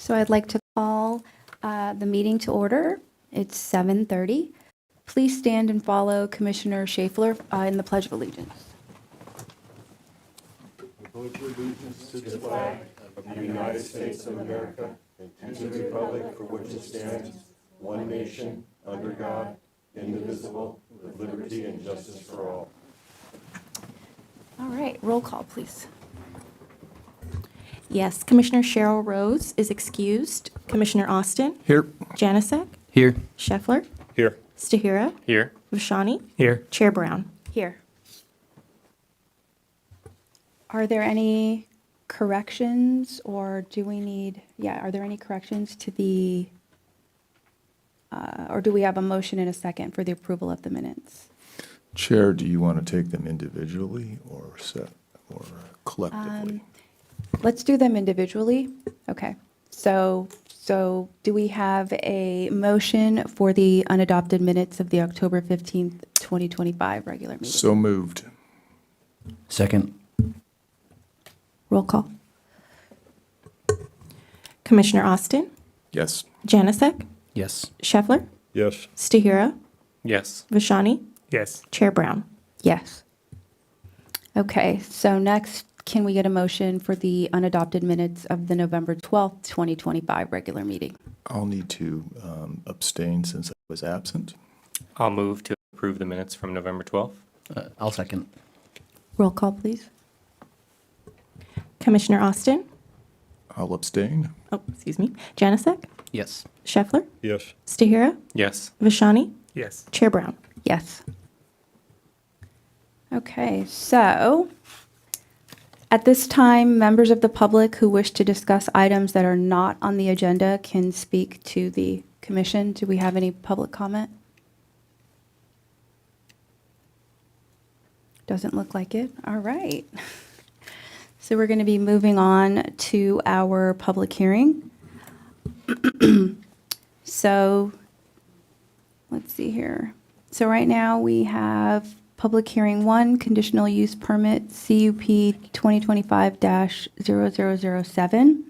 So I'd like to call the meeting to order. It's 7:30. Please stand and follow Commissioner Schaeffler in the Pledge of Allegiance. All right, roll call, please. Yes, Commissioner Cheryl Rose is excused. Commissioner Austin? Here. Janasek? Here. Scheffler? Here. Stahira? Here. Vashani? Here. Chair Brown? Here. Are there any corrections or do we need, are there any corrections to the, or do we have a motion and a second for the approval of the minutes? Chair, do you want to take them individually or collectively? Let's do them individually. Okay. So do we have a motion for the unadopted minutes of the October 15th, 2025 regular meeting? So moved. Second. Roll call. Commissioner Austin? Yes. Janasek? Yes. Scheffler? Yes. Stahira? Yes. Vashani? Yes. Chair Brown? Yes. Okay, so next, can we get a motion for the unadopted minutes of the November 12th, 2025 regular meeting? I'll need to abstain since I was absent. I'll move to approve the minutes from November 12th. I'll second. Roll call, please. Commissioner Austin? I'll abstain. Oh, excuse me. Janasek? Yes. Scheffler? Yes. Stahira? Yes. Vashani? Yes. Chair Brown? Yes. Okay, so at this time, members of the public who wish to discuss items that are not on the agenda can speak to the commission. Do we have any public comment? Doesn't look like it. All right. So we're going to be moving on to our public hearing. So let's see here. So right now we have public hearing 1, conditional use permit CUP 2025-0007.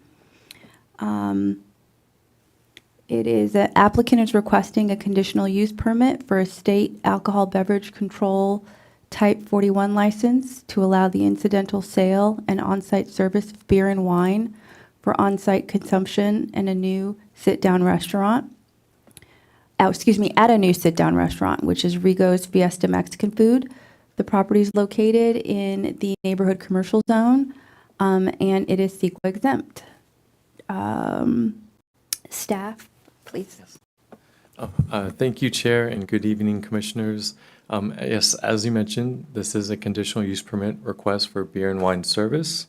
It is, the applicant is requesting a conditional use permit for a state alcohol beverage control type 41 license to allow the incidental sale and on-site service of beer and wine for on-site consumption in a new sit-down restaurant. At a new sit-down restaurant, which is Rigo's Fiesta Mexican Food. The property is located in the neighborhood commercial zone, and it is CEQA exempt. Staff, please. Thank you, Chair, and good evening, Commissioners. Yes, as you mentioned, this is a conditional use permit request for beer and wine service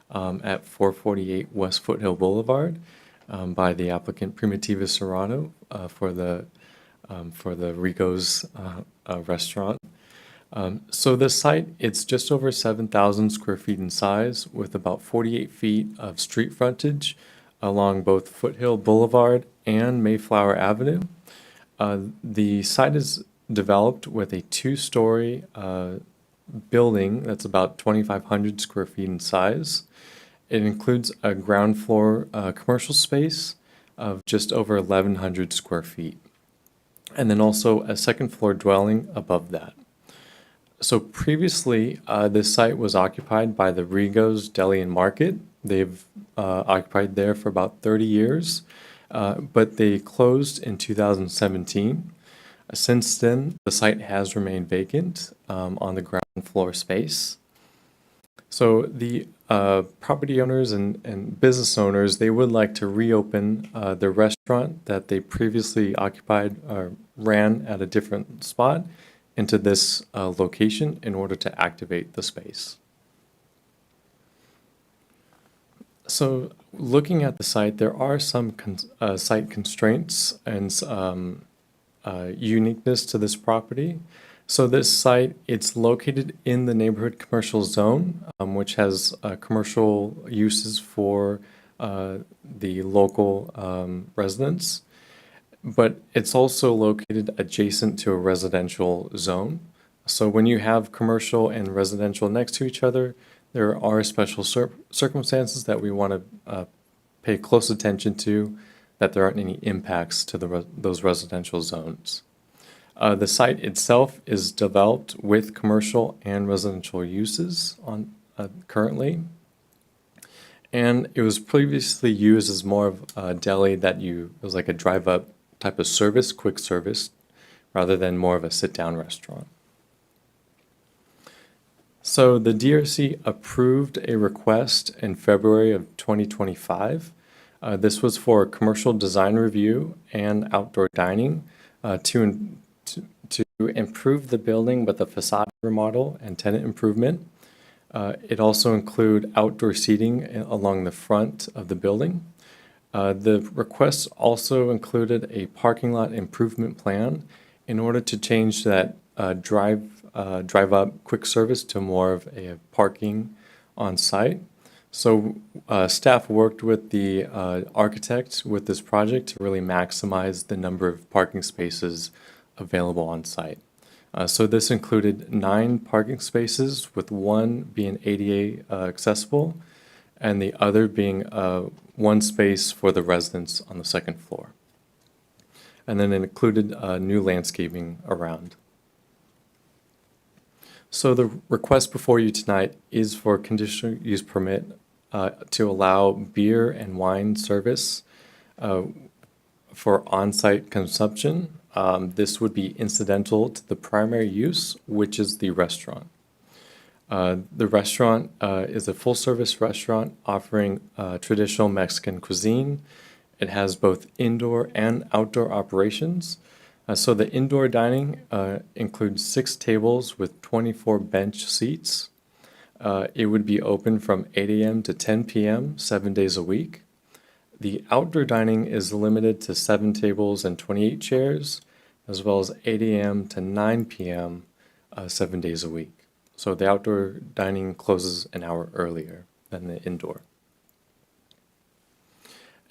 at 448 West Foothill Boulevard by the applicant Primitiva Serrano for the Rico's restaurant. So the site, it's just over 7,000 square feet in size with about 48 feet of street frontage along both Foothill Boulevard and Mayflower Avenue. The site is developed with a 2-story building that's about 2,500 square feet in size. It includes a ground floor commercial space of just over 1,100 square feet, and then also a second floor dwelling above that. So previously, this site was occupied by the Rigo's Deli and Market. They've occupied there for about 30 years, but they closed in 2017. Since then, the site has remained vacant on the ground floor space. So the property owners and business owners, they would like to reopen the restaurant that they previously occupied or ran at a different spot into this location in order to activate the space. So looking at the site, there are some site constraints and uniqueness to this property. So this site, it's located in the neighborhood commercial zone, which has commercial uses for the local residents, but it's also located adjacent to a residential zone. So when you have commercial and residential next to each other, there are special circumstances that we want to pay close attention to that there aren't any impacts to those residential zones. The site itself is developed with commercial and residential uses currently. And it was previously used as more of a deli it was like a drive-up type of service, quick service, rather than more of a sit-down restaurant. So the DRC approved a request in February of 2025. This was for commercial design review and outdoor dining to improve the building with a facade remodel and tenant improvement. It also include outdoor seating along the front of the building. The request also included a parking lot improvement plan in order to change that drive-up quick service to more of a parking on site. So staff worked with the architect with this project to really maximize the number of parking spaces available on site. So this included 9 parking spaces, with 1 being ADA accessible and the other being 1 space for the residents on the 2nd floor. And then it included new landscaping around. So the request before you tonight is for a conditional use permit to allow beer and wine service for on-site consumption. This would be incidental to the primary use, which is the restaurant. The restaurant is a full-service restaurant offering traditional Mexican cuisine. It has both indoor and outdoor operations. So the indoor dining includes 6 tables with 24 bench seats. It would be open from 8 a.m. to 10 p.m., 7 days a week. The outdoor dining is limited to 7 tables and 28 chairs, as well as 8 a.m. to 9 p.m., 7 days a week. So the outdoor dining closes an hour earlier than the indoor.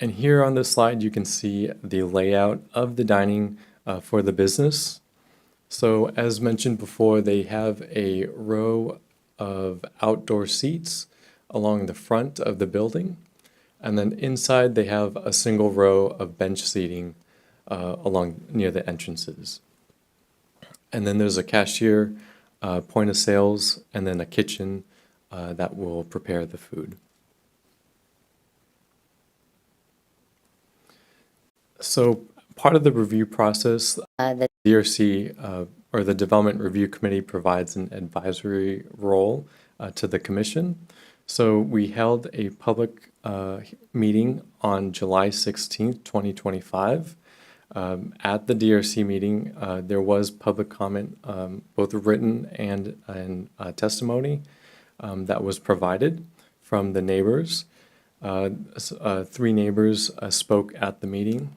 And here on this slide, you can see the layout of the dining for the business. So as mentioned before, they have a row of outdoor seats along the front of the building. And then inside, they have a single row of bench seating along near the entrances. And then there's a cashier, point of sales, and then a kitchen that will prepare the food. So part of the review process, the DRC or the Development Review Committee provides an advisory role to the Commission. So we held a public meeting on July 16th, 2025. At the DRC meeting, there was public comment, both written and testimony that was provided from the neighbors. 3 neighbors spoke at the meeting.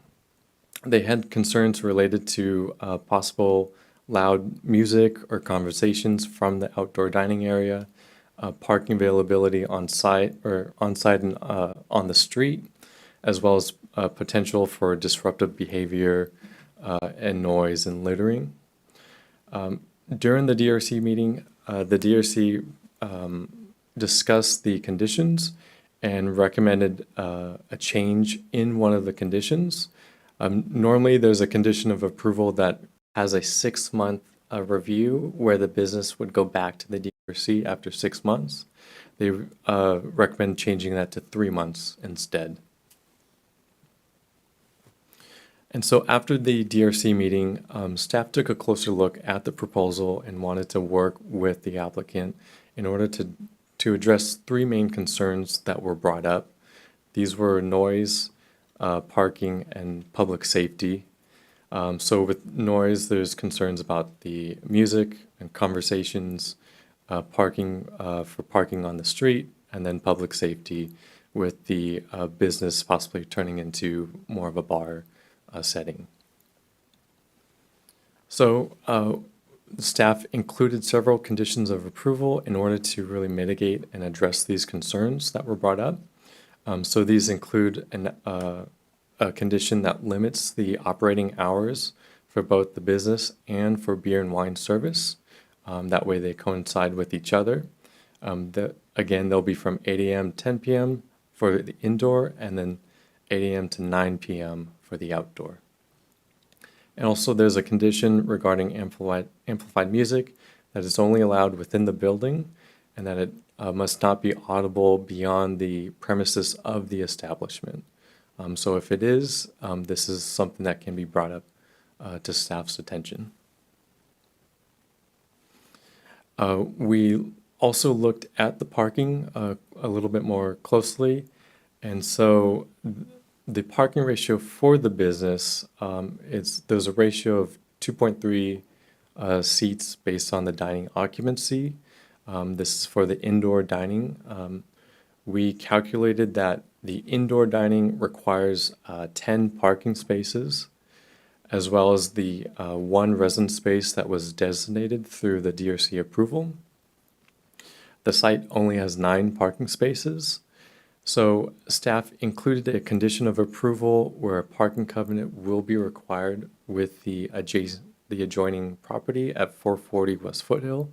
They had concerns related to possible loud music or conversations from the outdoor dining area, parking availability on site and on the street, as well as potential for disruptive behavior and noise and littering. During the DRC meeting, the DRC discussed the conditions and recommended a change in one of the conditions. Normally, there's a condition of approval that has a 6-month review where the business would go back to the DRC after 6 months. They recommend changing that to 3 months instead. And so after the DRC meeting, staff took a closer look at the proposal and wanted to work with the applicant in order to address 3 main concerns that were brought up. These were noise, parking, and public safety. So with noise, there's concerns about the music and conversations, parking for parking on the street, and then public safety with the business possibly turning into more of a bar setting. So the staff included several conditions of approval in order to really mitigate and address these concerns that were brought up. So these include a condition that limits the operating hours for both the business and for beer and wine service. That way they coincide with each other. Again, they'll be from 8 a.m. to 10 p.m. for the indoor, and then 8 a.m. to 9 p.m. for the outdoor. And also there's a condition regarding amplified music that is only allowed within the building and that it must not be audible beyond the premises of the establishment. So if it is, this is something that can be brought up to staff's attention. We also looked at the parking a little bit more closely. And so the parking ratio for the business, there's a ratio of 2.3 seats based on the dining occupancy. This is for the indoor dining. We calculated that the indoor dining requires 10 parking spaces, as well as the one resident space that was designated through the DRC approval. The site only has 9 parking spaces. So staff included a condition of approval where a parking covenant will be required with the adjoining property at 440 West Foothill.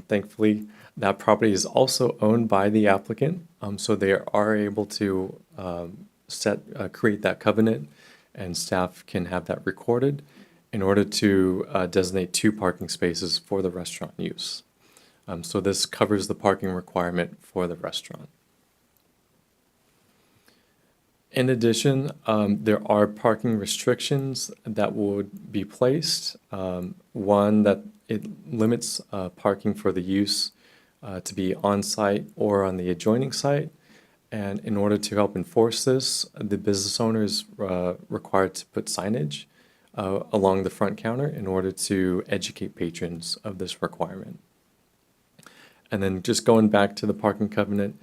Thankfully, that property is also owned by the applicant, so they are able to create that covenant, and staff can have that recorded in order to designate 2 parking spaces for the restaurant use. So this covers the parking requirement for the restaurant. In addition, there are parking restrictions that would be placed. One, that it limits parking for the use to be on-site or on the adjoining site. And in order to help enforce this, the business owner is required to put signage along the front counter in order to educate patrons of this requirement. And then just going back to the parking covenant,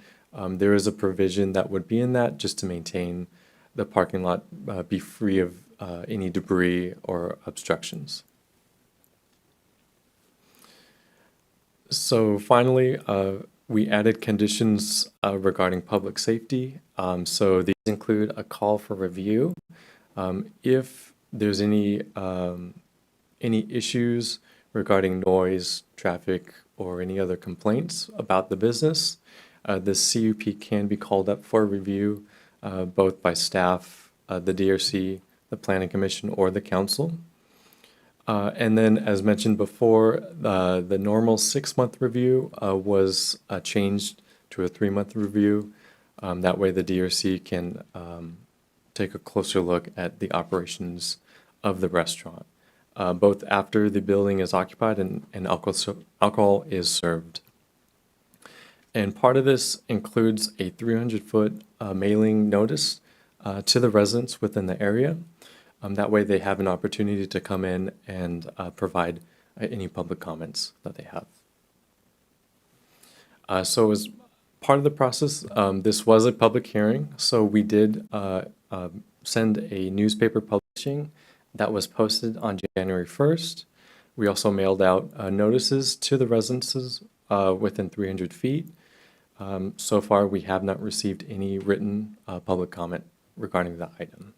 there is a provision that would be in that just to maintain the parking lot be free of any debris or obstructions. So finally, we added conditions regarding public safety. So these include a call for review. If there's any issues regarding noise, traffic, or any other complaints about the business, this CUP can be called up for review both by staff, the DRC, the Planning Commission, or the Council. And then, as mentioned before, the normal 6-month review was changed to a 3-month review. That way the DRC can take a closer look at the operations of the restaurant, both after the building is occupied and alcohol is served. And part of this includes a 300-foot mailing notice to the residents within the area. That way they have an opportunity to come in and provide any public comments that they have. So as part of the process, this was a public hearing, so we did send a newspaper publishing that was posted on January 1st. We also mailed out notices to the residences within 300 feet. So far, we have not received any written public comment regarding the item.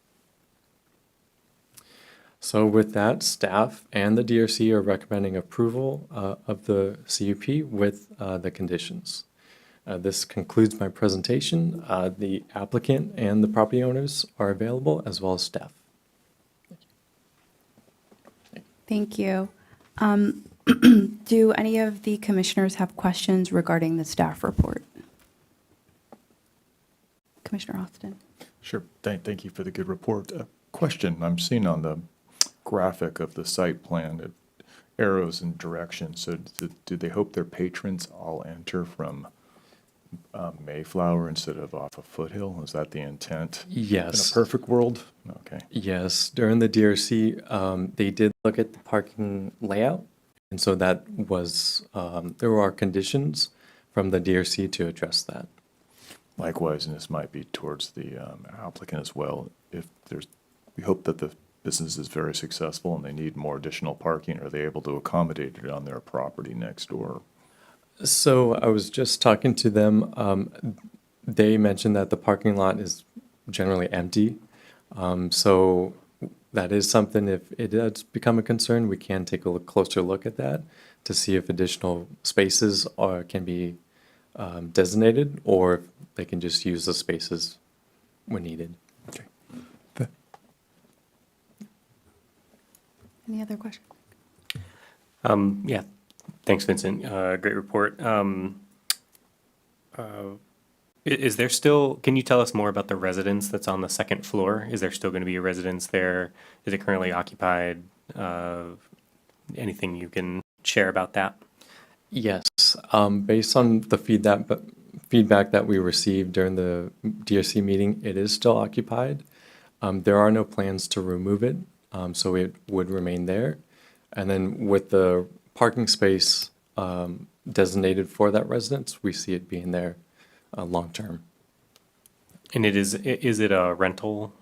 So with that, staff and the DRC are recommending approval of the CUP with the conditions. This concludes my presentation. The applicant and the property owners are available, as well as staff. Thank you. Do any of the commissioners have questions regarding the staff report? Commissioner Austin. Sure. Thank you for the good report. Question, I'm seeing on the graphic of the site plan, arrows and directions. So do they hope their patrons all enter from Mayflower instead of off of Foothill? Is that the intent? Yes. In a perfect world? Okay. Yes, during the DRC, they did look at the parking layout. And so that was, there are conditions from the DRC to address that. Likewise, and this might be towards the applicant as well. If we hope that the business is very successful and they need more additional parking, are they able to accommodate it on their property next door? So I was just talking to them. They mentioned that the parking lot is generally empty. So that is something, if it does become a concern, we can take a closer look at that to see if additional spaces can be designated, or if they can just use the spaces when needed. Any other questions? Yeah, thanks, Vincent. Great report. Is there still, can you tell us more about the residence that's on the second floor? Is there still going to be a residence there? Is it currently occupied? Anything you can share about that? Yes, based on the feedback that we received during the DRC meeting, it is still occupied. There are no plans to remove it, so it would remain there. And then with the parking space designated for that residence, we see it being there long-term. And is it a rental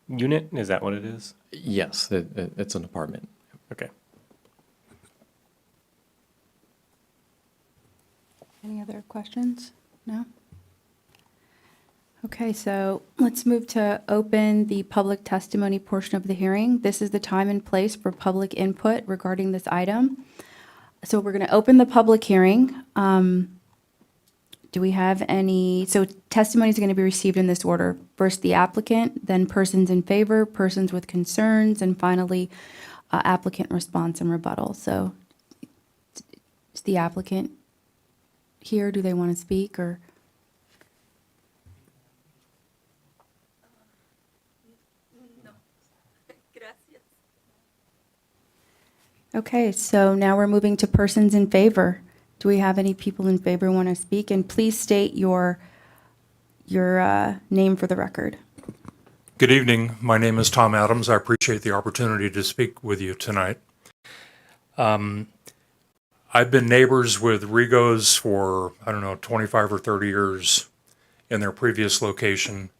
unit? Is that what it is? Yes, it's an apartment. Okay. Any other questions? No? Okay, so let's move to open the public testimony portion of the hearing. This is the time and place for public input regarding this item. So we're going to open the public hearing. Do we have any, so testimony is going to be received in this order. First, the applicant, then persons in favor, persons with concerns, and finally, applicant response and rebuttal. So is the applicant here? Do they want to speak or? Okay, so now we're moving to persons in favor. Do we have any people in favor who want to speak? And please state your name for the record. Good evening. My name is Tom Adams. I appreciate the opportunity to speak with you tonight. I've been neighbors with Rigos for, 25 or 30 years in their previous location.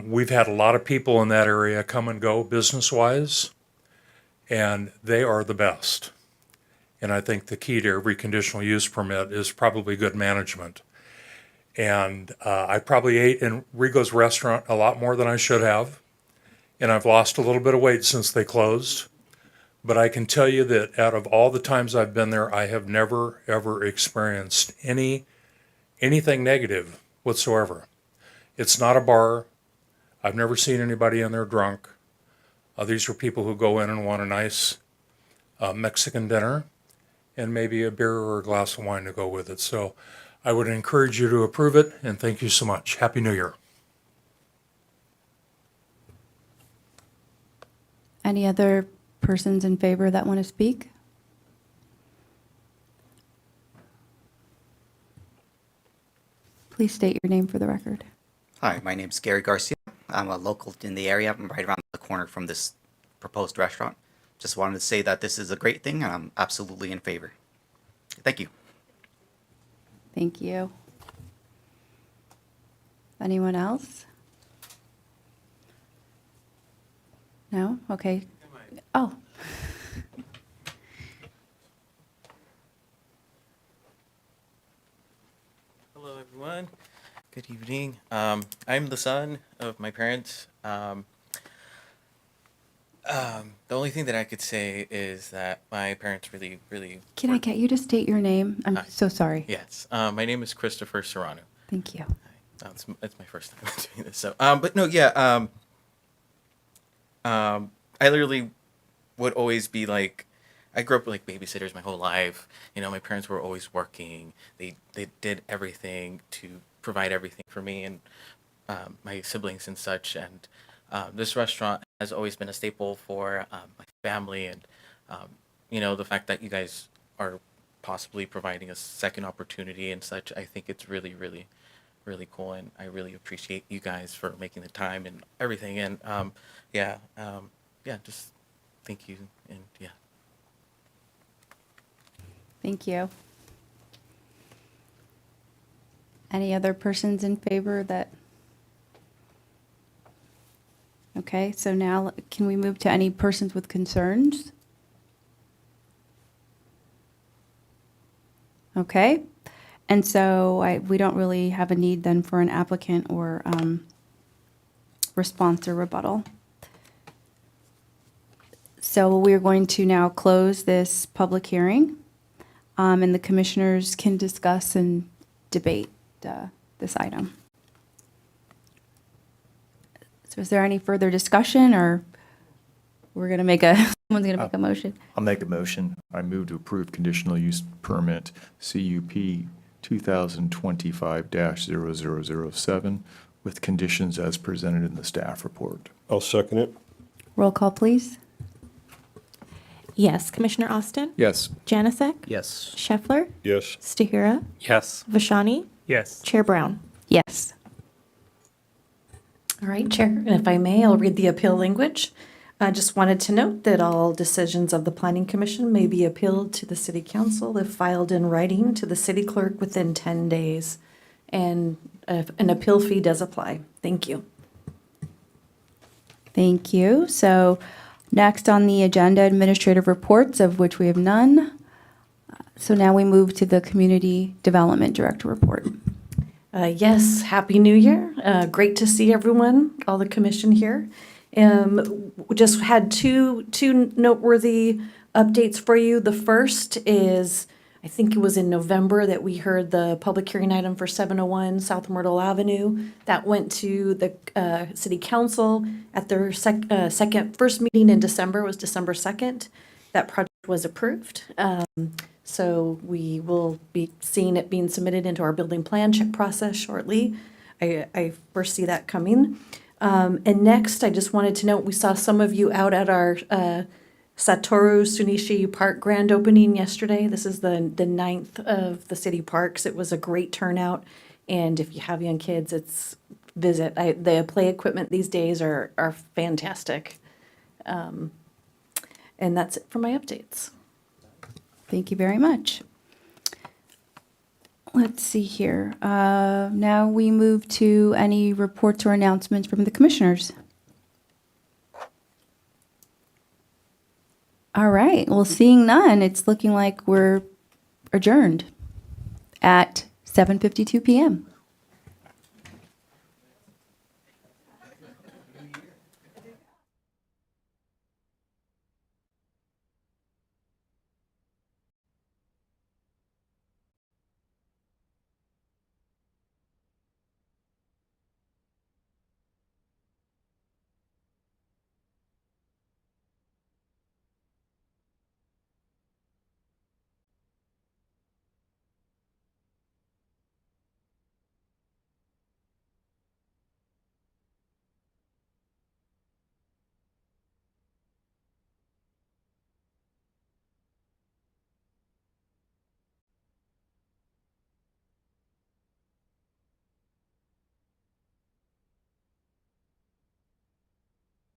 We've had a lot of people in that area come and go business-wise, and they are the best. And I think the key to every conditional use permit is probably good management. And I probably ate in Rigo's restaurant a lot more than I should have. And I've lost a little bit of weight since they closed. But I can tell you that out of all the times I've been there, I have never, ever experienced anything negative whatsoever. It's not a bar. I've never seen anybody in there drunk. These are people who go in and want a nice Mexican dinner and maybe a beer or a glass of wine to go with it. So I would encourage you to approve it, and thank you so much. Happy New Year. Any other persons in favor that want to speak? Please state your name for the record. Hi, my name's Gary Garcia. I'm a local in the area. I'm right around the corner from this proposed restaurant. Just wanted to say that this is a great thing and I'm absolutely in favor. Thank you. Thank you. Anyone else? No? Okay. Oh. Hello, everyone. Good evening. I'm the son of my parents. The only thing that I could say is that my parents really, really. Can I get you to state your name? I'm Hi. so sorry. Yes. My name is Christopher Serrano. Thank you. It's my first time doing this. So, but no, yeah. I literally would always be like, I grew up with like babysitters my whole life. You know, my parents were always working. They did everything to provide everything for me and my siblings and such. And this restaurant has always been a staple for my family. And you know, the fact that you guys are possibly providing a second opportunity and such, I think it's really, really, really cool. And I really appreciate you guys for making the time and everything. And yeah, just thank you. And yeah. Thank you. Any other persons in favor that? Okay, so now can we move to any persons with concerns? Okay, and so we don't really have a need then for an applicant or response or rebuttal. So we're going to now close this public hearing, and the commissioners can discuss and debate this item. So is there any further discussion, or we're going to make a Someone's going to make a motion. I'll make a motion. I move to approve conditional use permit CUP 2025-0007 with conditions as presented in the staff report. I'll second it. Roll call, please. Yes. Commissioner Austin? Yes. Janasek? Yes. Scheffler? Yes. Stahira? Yes. Vashani? Yes. Chair Brown? Yes. All right, Chair, and if I may, I'll read the appeal language. I just wanted to note that all decisions of the Planning Commission may be appealed to the City Council if filed in writing to the city clerk within 10 days. And an appeal fee does apply. Thank you. Thank you. So next on the agenda, administrative reports, of which we have none. So now we move to the Community Development Director report. Yes, Happy New Year. Great to see everyone, all the commission here. We just had two noteworthy updates for you. The first is, I think it was in November that we heard the public hearing item for 701 South Myrtle Avenue. That went to the City Council at their first meeting in December, was December 2nd. That project was approved. So we will be seeing it being submitted into our building plan check process shortly. I foresee that coming. And next, I just wanted to note, we saw some of you out at our Satoru Sunishi Park grand opening yesterday. This is the 9th of the city parks. It was a great turnout. And if you have young kids, visit. The play equipment these days are fantastic. And that's it for my updates. Thank you very much. Let's see here. Now we move to any reports or announcements from the commissioners. All right. Well, seeing none, it's looking like we're adjourned at 7:52 p.m.